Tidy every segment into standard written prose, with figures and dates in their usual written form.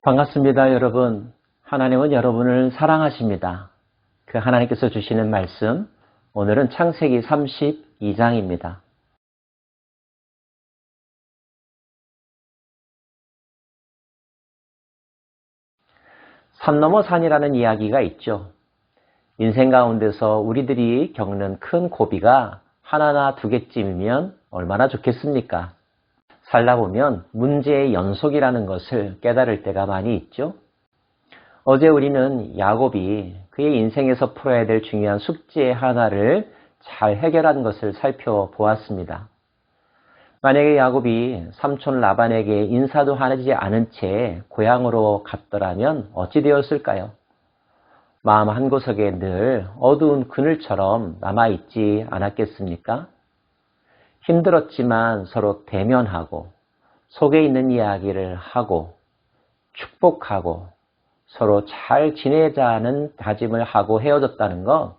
반갑습니다, 여러분. 하나님은 여러분을 사랑하십니다. 그 하나님께서 주시는 말씀, 오늘은 창세기 32장입니다. 산 넘어 산이라는 이야기가 있죠. 인생 가운데서 우리들이 겪는 큰 고비가 하나나 두 개쯤이면 얼마나 좋겠습니까? 살다 보면 문제의 연속이라는 것을 깨달을 때가 많이 있죠. 어제 우리는 야곱이 그의 인생에서 풀어야 될 중요한 숙제 하나를 잘 해결한 것을 살펴보았습니다. 만약에 야곱이 삼촌 라반에게 인사도 하지 않은 채 고향으로 갔더라면 어찌 되었을까요? 마음 한구석에 늘 어두운 그늘처럼 남아있지 않았겠습니까? 힘들었지만 서로 대면하고 속에 있는 이야기를 하고 축복하고 서로 잘 지내자는 다짐을 하고 헤어졌다는 건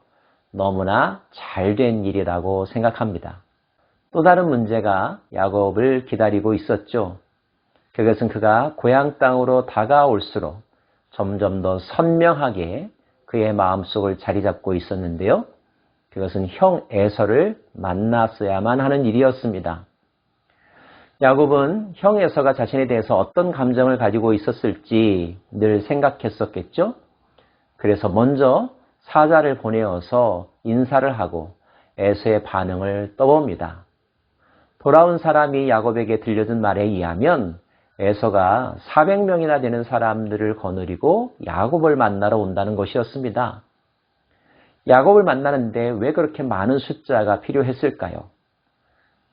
너무나 잘된 일이라고 생각합니다. 또 다른 문제가 야곱을 기다리고 있었죠. 그것은 그가 고향 땅으로 다가올수록 점점 더 선명하게 그의 마음속을 자리 잡고 있었는데요. 그것은 형 에서를 만났어야만 하는 일이었습니다. 야곱은 형 에서가 자신에 대해서 어떤 감정을 가지고 있었을지 늘 생각했었겠죠. 그래서 먼저 사자를 보내어서 인사를 하고 에서의 반응을 떠봅니다. 돌아온 사람이 야곱에게 들려준 말에 의하면 에서가 400명이나 되는 사람들을 거느리고 야곱을 만나러 온다는 것이었습니다. 야곱을 만나는데 왜 그렇게 많은 숫자가 필요했을까요?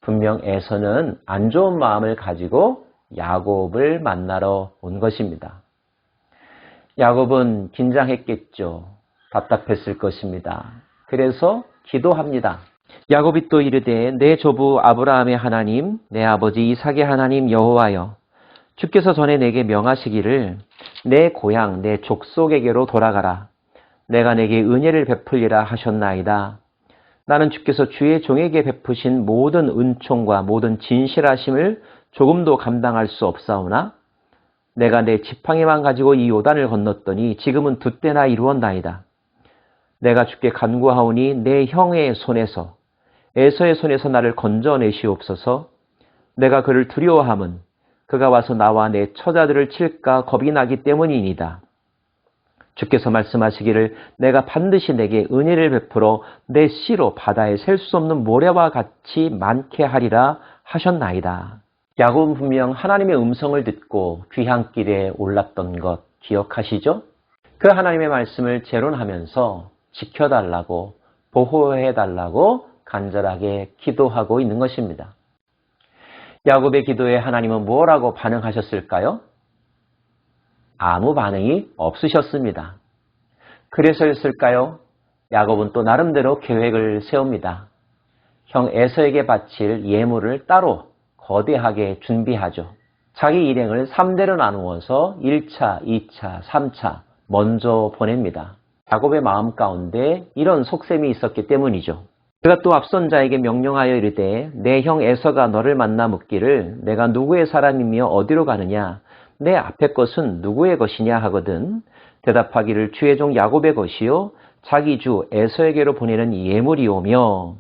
분명 에서는 안 좋은 마음을 가지고 야곱을 만나러 온 것입니다. 야곱은 긴장했겠죠. 답답했을 것입니다. 그래서 기도합니다. 야곱이 또 이르되 내 조부 아브라함의 하나님, 내 아버지 이삭의 하나님 여호와여, 주께서 전에 내게 명하시기를 내 고향 내 족속에게로 돌아가라. 내가 내게 은혜를 베풀리라 하셨나이다. 나는 주께서 주의 종에게 베푸신 모든 은총과 모든 진실하심을 조금도 감당할 수 없사오나 내가 내 지팡이만 가지고 이 요단을 건넜더니 지금은 두 때나 이루었나이다. 내가 주께 간구하오니 내 형의 손에서 에서의 손에서 나를 건져내시옵소서. 내가 그를 두려워함은 그가 와서 나와 내 처자들을 칠까 겁이 나기 때문이니이다. 주께서 말씀하시기를 내가 반드시 내게 은혜를 베풀어 내 씨로 바다에 셀 수 없는 모래와 같이 많게 하리라 하셨나이다. 야곱은 분명 하나님의 음성을 듣고 귀향길에 올랐던 것 기억하시죠? 그 하나님의 말씀을 재론하면서 지켜달라고 보호해달라고 간절하게 기도하고 있는 것입니다. 야곱의 기도에 하나님은 뭐라고 반응하셨을까요? 아무 반응이 없으셨습니다. 그래서였을까요? 야곱은 또 나름대로 계획을 세웁니다. 형 에서에게 바칠 예물을 따로 거대하게 준비하죠. 자기 일행을 3대로 나누어서 1차, 2차, 3차 먼저 보냅니다. 야곱의 마음 가운데 이런 속셈이 있었기 때문이죠. 그가 또 앞선 자에게 명령하여 이르되 내 형 에서가 너를 만나 묻기를 내가 누구의 사람이며 어디로 가느냐 내 앞의 것은 누구의 것이냐 하거든 대답하기를 주의 종 야곱의 것이요 자기 주 에서에게로 보내는 예물이오며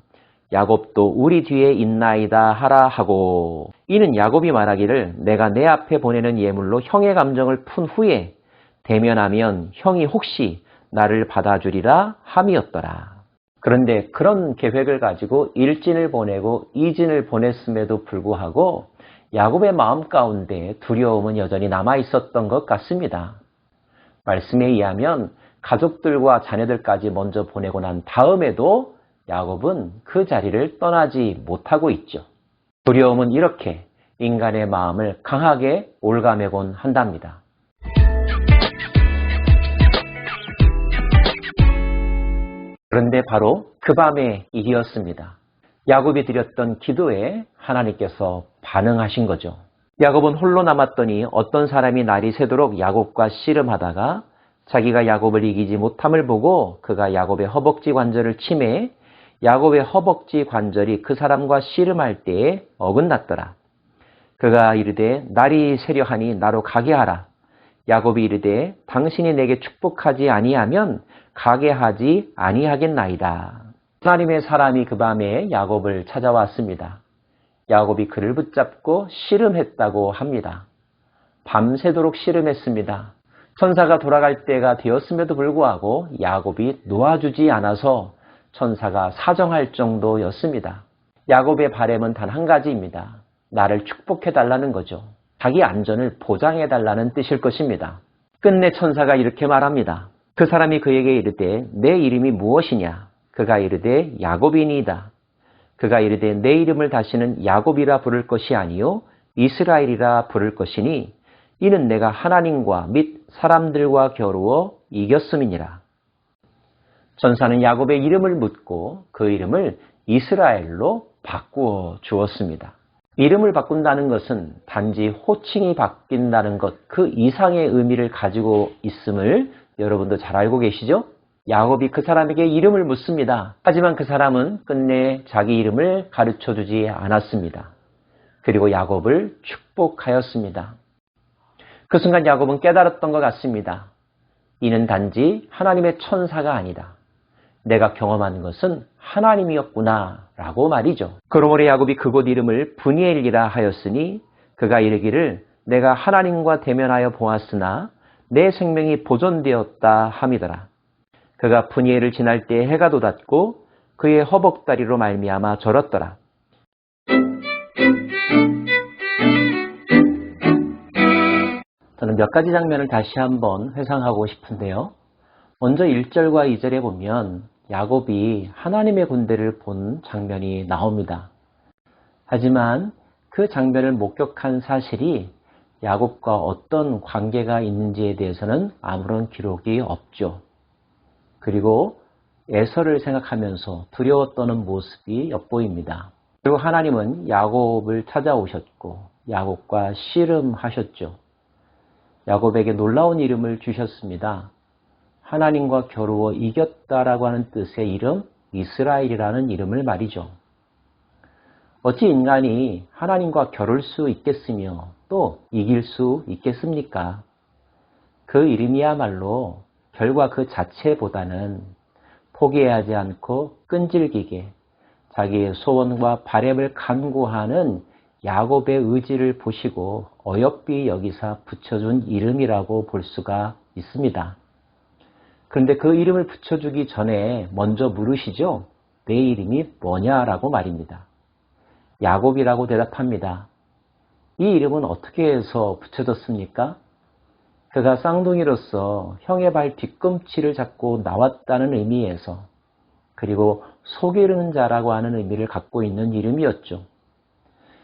야곱도 우리 뒤에 있나이다 하라 하고 이는 야곱이 말하기를 내가 내 앞에 보내는 예물로 형의 감정을 푼 후에 대면하면 형이 혹시 나를 받아주리라 함이었더라. 그런데 그런 계획을 가지고 1진을 보내고 2진을 보냈음에도 불구하고 야곱의 마음 가운데 두려움은 여전히 남아있었던 것 같습니다. 말씀에 의하면 가족들과 자녀들까지 먼저 보내고 난 다음에도 야곱은 그 자리를 떠나지 못하고 있죠. 두려움은 이렇게 인간의 마음을 강하게 올가매곤 한답니다. 그런데 바로 그 밤의 일이었습니다. 야곱이 드렸던 기도에 하나님께서 반응하신 거죠. 야곱은 홀로 남았더니 어떤 사람이 날이 새도록 야곱과 씨름하다가 자기가 야곱을 이기지 못함을 보고 그가 야곱의 허벅지 관절을 치매 야곱의 허벅지 관절이 그 사람과 씨름할 때에 어긋났더라. 그가 이르되 날이 새려하니 나로 가게 하라. 야곱이 이르되 당신이 내게 축복하지 아니하면 가게 하지 아니하겠나이다. 하나님의 사람이 그 밤에 야곱을 찾아왔습니다. 야곱이 그를 붙잡고 씨름했다고 합니다. 밤새도록 씨름했습니다. 천사가 돌아갈 때가 되었음에도 불구하고 야곱이 놓아주지 않아서 천사가 사정할 정도였습니다. 야곱의 바람은 단 한 가지입니다. 나를 축복해달라는 거죠. 자기 안전을 보장해달라는 뜻일 것입니다. 끝내 천사가 이렇게 말합니다. 그 사람이 그에게 이르되 내 이름이 무엇이냐? 그가 이르되 야곱이니이다. 그가 이르되 내 이름을 다시는 야곱이라 부를 것이 아니요 이스라엘이라 부를 것이니 이는 내가 하나님과 및 사람들과 겨루어 이겼음이니라. 천사는 야곱의 이름을 묻고 그 이름을 이스라엘로 바꾸어 주었습니다. 이름을 바꾼다는 것은 단지 호칭이 바뀐다는 것, 그 이상의 의미를 가지고 있음을 여러분도 잘 알고 계시죠? 야곱이 그 사람에게 이름을 묻습니다. 하지만 그 사람은 끝내 자기 이름을 가르쳐주지 않았습니다. 그리고 야곱을 축복하였습니다. 그 순간 야곱은 깨달았던 것 같습니다. 이는 단지 하나님의 천사가 아니다. 내가 경험한 것은 하나님이었구나 라고 말이죠. 그러므로 야곱이 그곳 이름을 브니엘이라 하였으니 그가 이르기를 내가 하나님과 대면하여 보았으나 내 생명이 보존되었다 함이더라. 그가 브니엘을 지날 때 해가 돋았고 그의 허벅다리로 말미암아 절었더라. 저는 몇 가지 장면을 다시 한번 회상하고 싶은데요. 먼저 1절과 2절에 보면 야곱이 하나님의 군대를 본 장면이 나옵니다. 하지만 그 장면을 목격한 사실이 야곱과 어떤 관계가 있는지에 대해서는 아무런 기록이 없죠. 그리고 에서를 생각하면서 두려워 떠는 모습이 엿보입니다. 그리고 하나님은 야곱을 찾아오셨고 야곱과 씨름하셨죠. 야곱에게 놀라운 이름을 주셨습니다. 하나님과 겨루어 이겼다라고 하는 뜻의 이름, 이스라엘이라는 이름을 말이죠. 어찌 인간이 하나님과 겨룰 수 있겠으며 또 이길 수 있겠습니까? 그 이름이야말로 결과 그 자체보다는 포기하지 않고 끈질기게 자기의 소원과 바램을 간구하는 야곱의 의지를 보시고 어여삐 여기사 붙여준 이름이라고 볼 수가 있습니다. 그런데 그 이름을 붙여주기 전에 먼저 물으시죠. 내 이름이 뭐냐라고 말입니다. 야곱이라고 대답합니다. 이 이름은 어떻게 해서 붙여졌습니까? 그가 쌍둥이로서 형의 발 뒤꿈치를 잡고 나왔다는 의미에서 그리고 속이는 자라고 하는 의미를 갖고 있는 이름이었죠.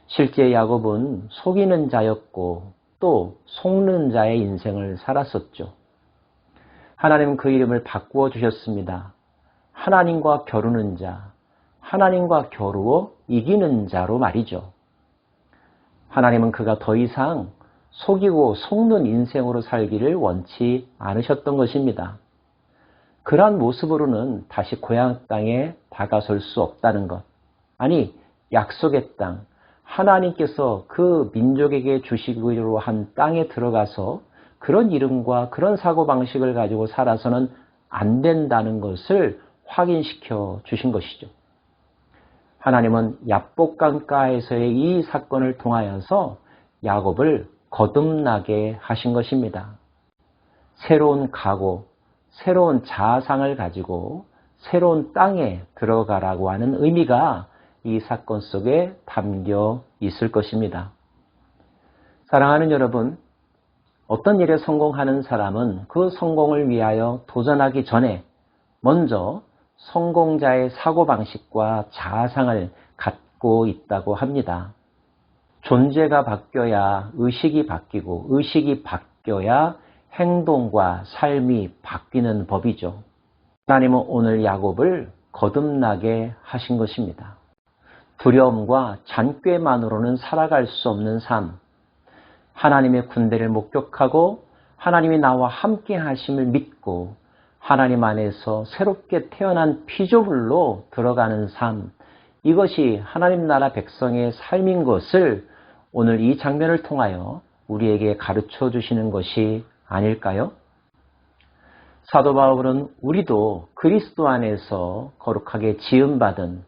실제 야곱은 속이는 자였고 또 속는 자의 인생을 살았었죠. 하나님은 그 이름을 바꾸어 주셨습니다. 하나님과 겨루는 자, 하나님과 겨루어 이기는 자로 말이죠. 하나님은 그가 더 이상 속이고 속는 인생으로 살기를 원치 않으셨던 것입니다. 그러한 모습으로는 다시 고향 땅에 다가설 수 없다는 것. 아니, 약속의 땅, 하나님께서 그 민족에게 주시기로 한 땅에 들어가서 그런 이름과 그런 사고방식을 가지고 살아서는 안 된다는 것을 확인시켜 주신 것이죠. 하나님은 야복강가에서의 이 사건을 통하여서 야곱을 거듭나게 하신 것입니다. 새로운 각오, 새로운 자아상을 가지고 새로운 땅에 들어가라고 하는 의미가 이 사건 속에 담겨 있을 것입니다. 사랑하는 여러분, 어떤 일에 성공하는 사람은 그 성공을 위하여 도전하기 전에 먼저 성공자의 사고방식과 자아상을 갖고 있다고 합니다. 존재가 바뀌어야 의식이 바뀌고 의식이 바뀌어야 행동과 삶이 바뀌는 법이죠. 하나님은 오늘 야곱을 거듭나게 하신 것입니다. 두려움과 잔꾀만으로는 살아갈 수 없는 삶, 하나님의 군대를 목격하고 하나님이 나와 함께 하심을 믿고 하나님 안에서 새롭게 태어난 피조물로 들어가는 삶, 이것이 하나님 나라 백성의 삶인 것을 오늘 이 장면을 통하여 우리에게 가르쳐 주시는 것이 아닐까요? 사도 바울은 우리도 그리스도 안에서 거룩하게 지음받은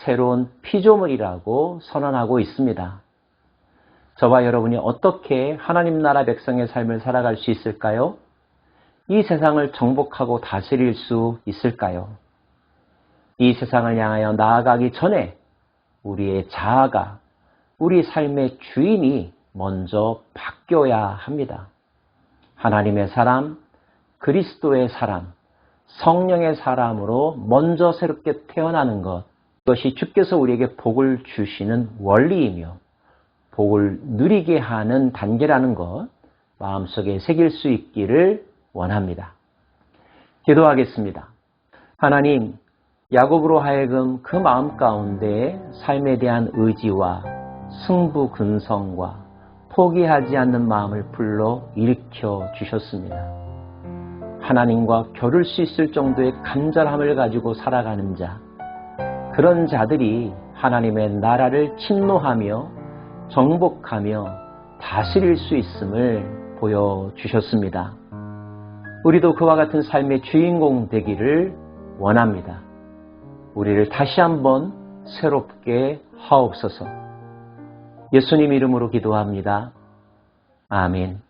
새로운 피조물이라고 선언하고 있습니다. 저와 여러분이 어떻게 하나님 나라 백성의 삶을 살아갈 수 있을까요? 이 세상을 정복하고 다스릴 수 있을까요? 이 세상을 향하여 나아가기 전에 우리의 자아가, 우리 삶의 주인이 먼저 바뀌어야 합니다. 하나님의 사람, 그리스도의 사람, 성령의 사람으로 먼저 새롭게 태어나는 것, 이것이 주께서 우리에게 복을 주시는 원리이며 복을 누리게 하는 단계라는 것, 마음속에 새길 수 있기를 원합니다. 기도하겠습니다. 하나님, 야곱으로 하여금 그 마음 가운데 삶에 대한 의지와 승부근성과 포기하지 않는 마음을 불러 일으켜 주셨습니다. 하나님과 겨룰 수 있을 정도의 간절함을 가지고 살아가는 자, 그런 자들이 하나님의 나라를 침노하며 정복하며 다스릴 수 있음을 보여주셨습니다. 우리도 그와 같은 삶의 주인공 되기를 원합니다. 우리를 다시 한번 새롭게 하옵소서. 예수님 이름으로 기도합니다. 아멘.